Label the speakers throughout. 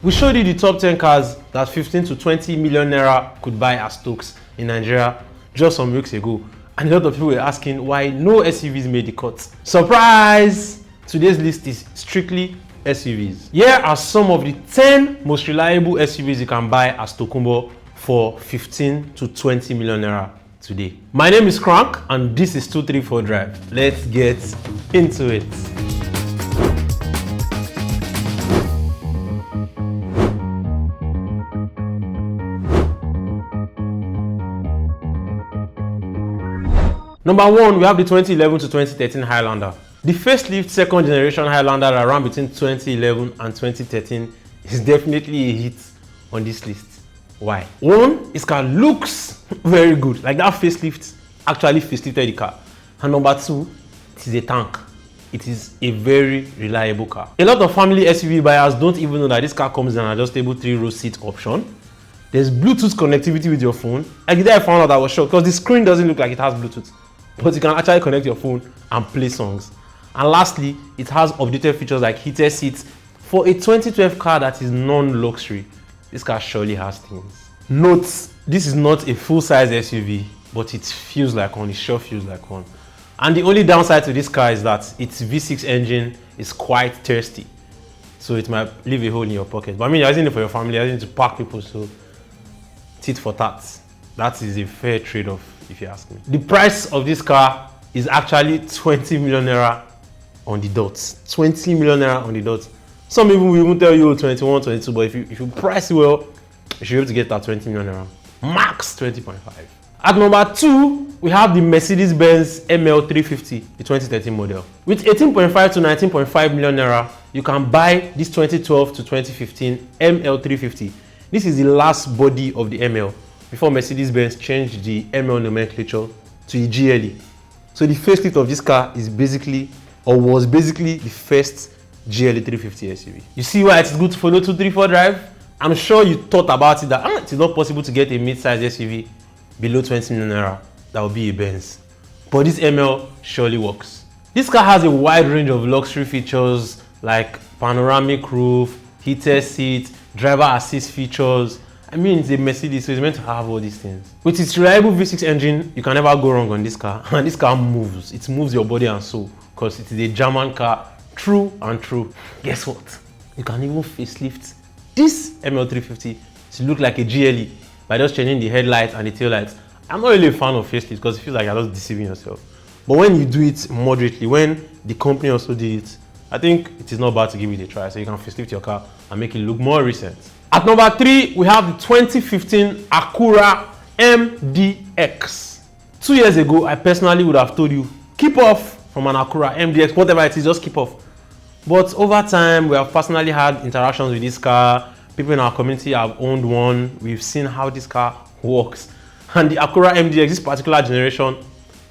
Speaker 1: We showed you the top 10 cars that 15 to 20 million naira could buy as stocks in Nigeria just some weeks ago, and a lot of people were asking why no SUVs made the cut. Surprise! Today's list is strictly SUVs. Here are some of the 10 most reliable SUVs you can buy as Tokunbo for 15 to 20 million naira today. My name is Crank and this is 234 Drive. Let's get into it. Number 1, we have the 2011 to 2013 Highlander. The facelift second generation Highlander that ran between 2011 and 2013 is definitely a hit on this list. Why? 1, its car looks very good, like that facelift actually facelifted the car. And number 2, it is a tank. It is a very reliable car. A lot of family SUV buyers don't even know that this car comes with an adjustable 3-row seat option. There's Bluetooth connectivity with your phone. Like the day I found out, I was shocked because the screen doesn't look like it has Bluetooth, but you can actually connect your phone and play songs. And lastly, it has updated features like heated seats. For a 2012 car that is non-luxury, this car surely has things. Note, this is not a full-size SUV, but it feels like one. It sure feels like one. And the only downside to this car is that its V6 engine is quite thirsty, so it might leave a hole in your pocket. But I mean, you're using it for your family, you're using it to park people, so tit for tat. That is a fair trade-off, if you ask me. The price of this car is actually 20 million naira on the dot. 20 million naira on the dot. Some people will even tell you 21, 22, but if you price it well, you should be able to get that 20 million naira. Max 20.5. At number 2, we have the Mercedes-Benz ML350, the 2013 model. With 18.5 to 19.5 million naira, you can buy this 2012 to 2015 ML350. This is the last body of the ML before Mercedes-Benz changed the ML nomenclature to a GLE. So the facelift of this car is basically, or was basically, the first GLE 350 SUV. You see why it's good to follow 234 Drive? I'm sure you thought about it that it is not possible to get a mid-size SUV below 20 million naira. That would be a Benz. But this ML surely works. This car has a wide range of luxury features like panoramic roof, heated seats, driver assist features. I mean, it's a Mercedes, so it's meant to have all these things. With its reliable V6 engine, you can never go wrong on this car. And this car moves. It moves your body and soul because it is a German car, true and true. Guess what? You can even facelift this ML350 to look like a GLE by just changing the headlights and the tail lights. I'm not really a fan of facelift because it feels like you're just deceiving yourself. But when you do it moderately, when the company also did it, I think it is not bad to give it a try. So you can facelift your car and make it look more recent. At number 3, we have the 2015 Acura MDX. 2 years ago, I personally would have told you, keep off from an Acura MDX, whatever it is, just keep off. But over time, we have personally had interactions with this car. People in our community have owned one. We've seen how this car works. And the Acura MDX, this particular generation,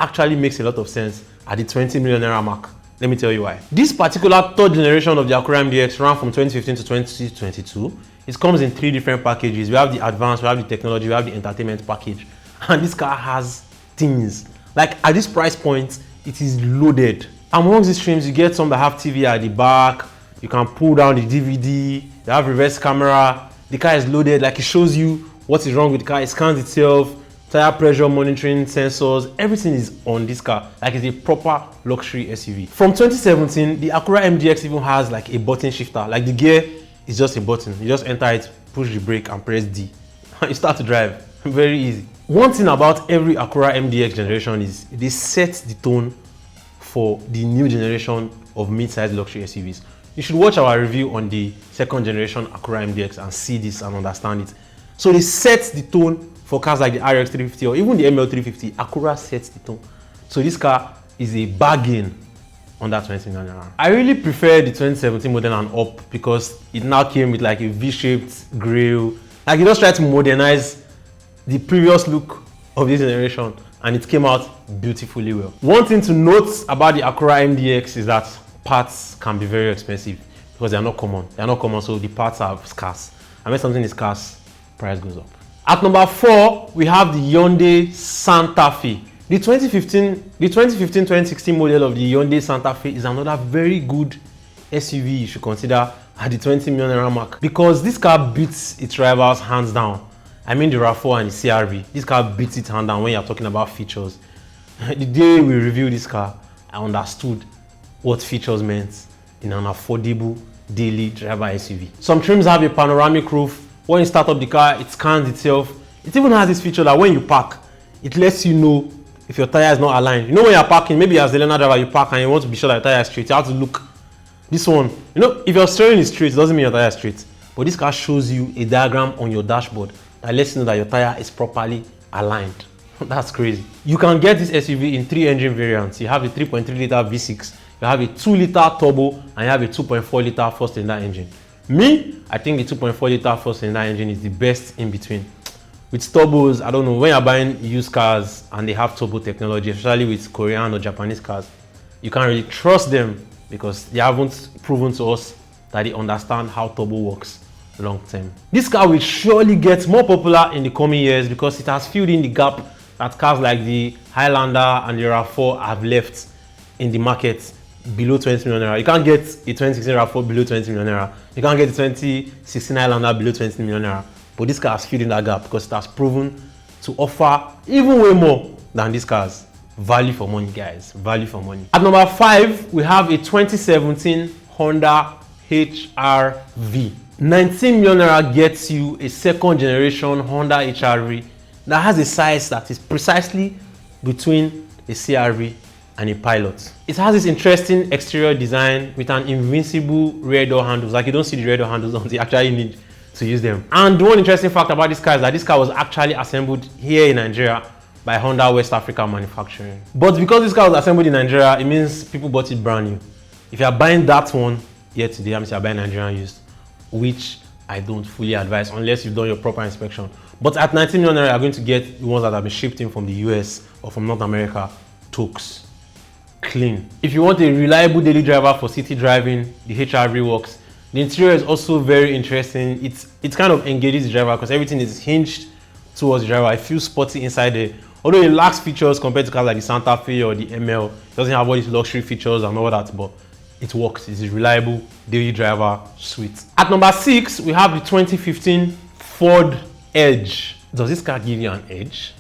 Speaker 1: actually makes a lot of sense at the 20 million naira mark. Let me tell you why. This particular third generation of the Acura MDX ran from 2015 to 2022. It comes in 3 different packages. We have the advanced, we have the technology, we have the entertainment package. And this car has things. Like at this price point, it is loaded. Among these trims, you get some that have TV at the back. You can pull down the DVD. They have reverse camera. The car is loaded. Like it shows you what is wrong with the car. It scans itself. Tire pressure monitoring sensors, everything is on this car. Like it's a proper luxury SUV. From 2017, the Acura MDX even has like a button shifter. Like the gear is just a button. You just enter it, push the brake and press D. You start to drive. Very easy. One thing about every Acura MDX generation is they set the tone for the new generation of mid-sized luxury SUVs. You should watch our review on the second generation Acura MDX and see this and understand it. So they set the tone for cars like the RX350 or even the ML350. Acura sets the tone. So this car is a bargain on that 20 million naira. I really prefer the 2017 model and up because it now came with like a V-shaped grille. Like it just tried to modernize the previous look of this generation and it came out beautifully well. One thing to note about the Acura MDX is that parts can be very expensive because they are not common. They are not common, so the parts are scarce. And when something is scarce, price goes up. At number 4, we have the Hyundai SantaFE. The 2015-2016 model of the Hyundai SantaFE is another very good SUV you should consider at the 20 million naira mark, because this car beats its rivals hands down. I mean the RAV4 and the CR-V. This car beats it hands down when you're talking about features. The day we reviewed this car, I understood what features meant in an affordable daily driver SUV. Some trims have a panoramic roof. When you start up the car, it scans itself. It even has this feature that when you park, it lets you know if your tire is not aligned. You know when you're parking, maybe as the learner driver, you park and you want to be sure that your tire is straight. You have to look. This one, you know, if your steering is straight, it doesn't mean your tire is straight. But this car shows you a diagram on your dashboard that lets you know that your tire is properly aligned. That's crazy. You can get this SUV in 3 engine variants. You have a 3.3 liter V6, you have a 2 liter turbo, and you have a 2.4 liter 4-cylinder engine. Me, I think the 2.4 liter 4-cylinder engine is the best in between. With turbos, I don't know, when you're buying used cars and they have turbo technology, especially with Korean or Japanese cars, you can't really trust them because they haven't proven to us that they understand how turbo works long term. This car will surely get more popular in the coming years because it has filled in the gap that cars like the Highlander and the RAV4 have left in the market below 20 million naira. You can't get a 2016 RAV4 below 20 million naira. You can't get a 2016 Highlander below 20 million naira. But this car has filled in that gap because it has proven to offer even way more than these cars. Value for money, guys. Value for money. At number 5, we have a 2017 Honda HR-V. 19 million naira gets you a second generation Honda HR-V that has a size that is precisely between a CR-V and a Pilot. It has this interesting exterior design with an invincible rear door handles. Like you don't see the rear door handles until you actually need to use them. And one interesting fact about this car is that this car was actually assembled here in Nigeria by Honda West Africa Manufacturing. But because this car was assembled in Nigeria, it means people bought it brand new. If you are buying that one here today, that means you are buying Nigerian used, which I don't fully advise unless you've done your proper inspection. But at 19 million naira, you're going to get the ones that have been shipped in from the US or from North America, Tokes, clean. If you want a reliable daily driver for city driving, the HR-V works. The interior is also very interesting. It kind of engages the driver because everything is hinged towards the driver. It feels sporty inside there. Although it lacks features compared to cars like the SantaFE or the ML, it doesn't have all these luxury features and all that, but it works. It's a reliable daily driver suite. At number 6, we have the 2015 Ford Edge. Does this car give you an edge?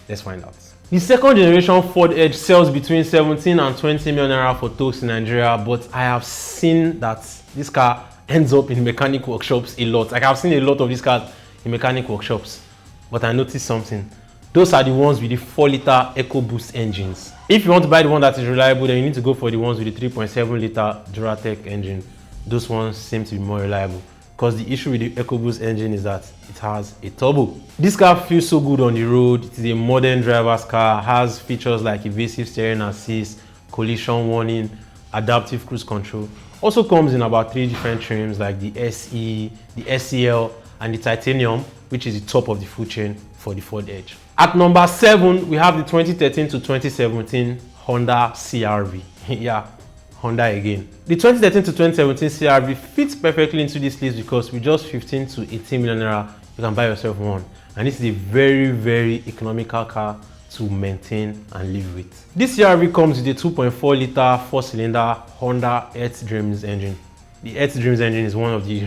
Speaker 1: Let's find out. The second generation Ford Edge sells between 17 and 20 million naira for Tokes in Nigeria, but I have seen that this car ends up in mechanic workshops a lot. Like I've seen a lot of these cars in mechanic workshops, but I noticed something. Those are the ones with the 4-liter EcoBoost engines. If you want to buy the one that is reliable, then you need to go for the ones with the 3.7-liter Duratec engine. Those ones seem to be more reliable because the issue with the EcoBoost engine is that it has a turbo. This car feels so good on the road. It is a modern driver's car, has features like evasive steering assist, collision warning, adaptive cruise control. Also comes in about 3 different trims like the SE, the SEL, and the titanium, which is the top of the food chain for the Ford Edge. At number 7, we have the 2013 to 2017 Honda CR-V. Yeah, Honda again. The 2013 to 2017 CR-V fits perfectly into this list because with just 15 to 18 million naira, you can buy yourself one. And this is a very, very economical car to maintain and live with. This CR-V comes with a 2.4 liter 4-cylinder Honda Earth Dreams engine. The Earth Dreams engine is one of the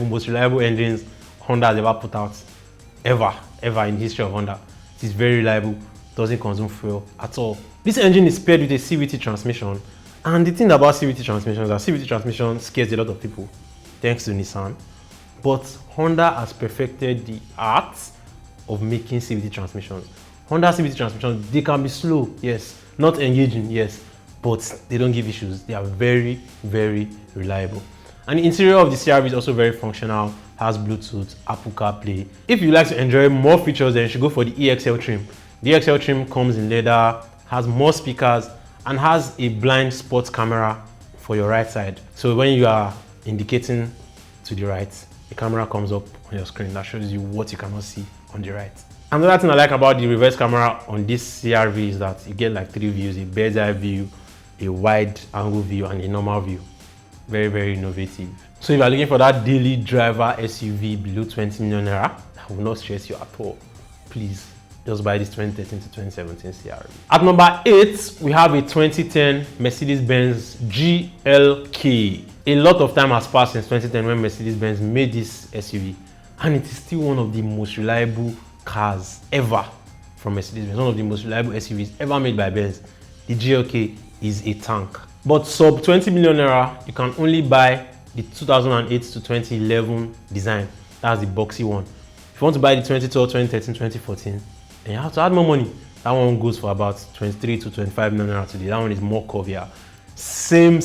Speaker 1: most reliable engines Honda has ever put out, ever in the history of Honda. It is very reliable, doesn't consume fuel at all. This engine is paired with a CVT transmission, and the thing about CVT transmissions is that CVT transmission scares a lot of people, thanks to Nissan. But Honda has perfected the art of making CVT transmissions. Honda CVT transmissions, they can be slow, yes, not engaging, yes, but they don't give issues. They are very, very reliable. And the interior of the CR-V is also very functional, has Bluetooth, Apple CarPlay. If you like to enjoy more features, then you should go for the EXL trim. The EXL trim comes in leather, has more speakers, and has a blind spot camera for your right side. So when you are indicating to the right, the camera comes up on your screen that shows you what you cannot see on the right. Another thing I like about the reverse camera on this CR-V is that you get like 3 views: a bird's eye view, a wide angle view, and a normal view. Very, very innovative. So if you are looking for that daily driver SUV below 20 million naira, I will not stress you at all. Please, just buy this 2013 to 2017 CR-V. At number 8, we have a 2010 Mercedes-Benz GLK. A lot of time has passed since 2010 when Mercedes-Benz made this SUV, and it is still one of the most reliable cars ever from Mercedes-Benz, one of the most reliable SUVs ever made by Benz. The GLK is a tank. But sub 20 million naira, you can only buy the 2008 to 2011 design. That's the boxy one. If you want to buy the 2012, 2013, 2014, then you have to add more money. That one goes for about 23 to 25 million naira today. That one is more curvier. Same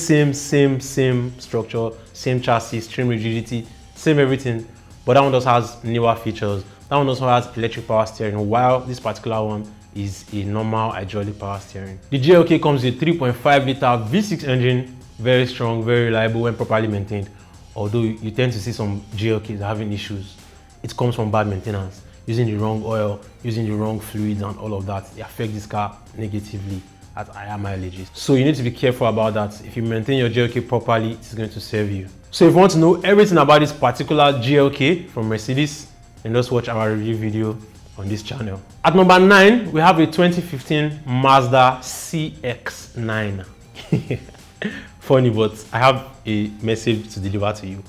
Speaker 1: structure, same chassis, same rigidity, same everything. But that one just has newer features. That one also has electric power steering, while this particular one is a normal hydraulic power steering. The GLK comes with a 3.5 liter V6 engine, very strong, very reliable when properly maintained. Although you tend to see some GLKs having issues. It comes from bad maintenance, using the wrong oil, using the wrong fluids and all of that. They affect this car negatively at higher mileages. So you need to be careful about that. If you maintain your GLK properly, it's going to serve you. So if you want to know everything about this particular GLK from Mercedes, then just watch our review video on this channel. At number 9, we have a 2015 Mazda CX-9. Funny, but I have a message to deliver to you.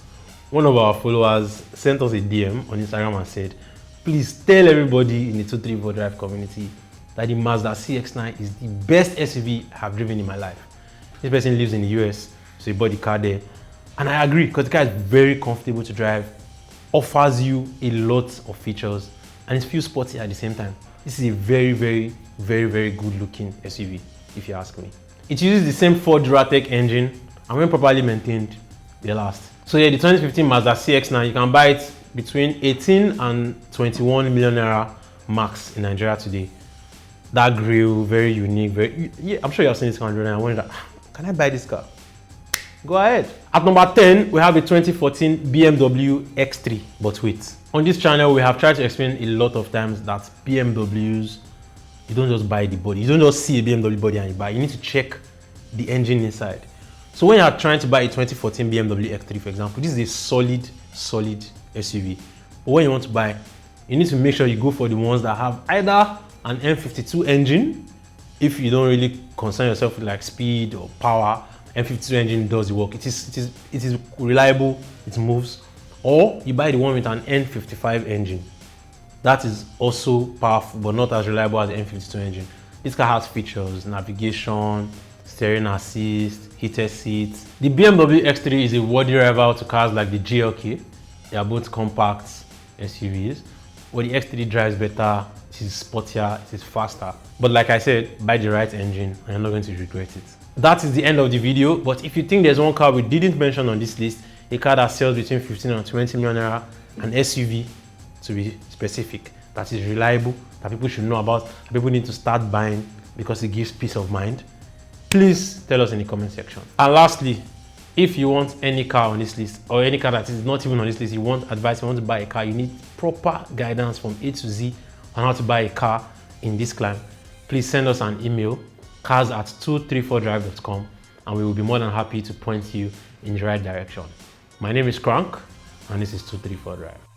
Speaker 1: One of our followers sent us a DM on Instagram and said, please tell everybody in the 234 Drive community that the Mazda CX-9 is the best SUV I have driven in my life. This person lives in the US, so he bought the car there. And I agree, because the car is very comfortable to drive, offers you a lot of features, and it feels sporty at the same time. This is a very good looking SUV, if you ask me. It uses the same Ford Duratec engine, and when properly maintained, they last. So yeah, the 2015 Mazda CX-9, you can buy it between 18 and 21 million naira max in Nigeria today. That grille, very unique, yeah, I'm sure you have seen this car and I wondered, can I buy this car? Go ahead. At number 10, we have a 2014 BMW X3, but wait. On this channel, we have tried to explain a lot of times that BMWs, you don't just buy the body. You don't just see a BMW body and you buy. You need to check the engine inside. So when you are trying to buy a 2014 BMW X3, for example, this is a solid SUV. But when you want to buy, you need to make sure you go for the ones that have either an M52 engine, if you don't really concern yourself with like speed or power. M52 engine does the work. It is reliable, it moves. Or you buy the one with an N55 engine. That is also powerful, but not as reliable as the N52 engine. This car has features, navigation, steering assist, heated seats. The BMW X3 is a worthy rival to cars like the GLK. They are both compact SUVs, but the X3 drives better, it is sportier, it is faster. But like I said, buy the right engine and you're not going to regret it. That is the end of the video, but if you think there's one car we didn't mention on this list, a car that sells between 15 and 20 million naira, an SUV to be specific, that is reliable, that people should know about, that people need to start buying because it gives peace of mind, please tell us in the comment section. And lastly, if you want any car on this list or any car that is not even on this list, you want advice, you want to buy a car, you need proper guidance from A to Z on how to buy a car in this climb, please send us an email, cars@234drive.com, and we will be more than happy to point you in the right direction. My name is Crank, and this is 234 Drive.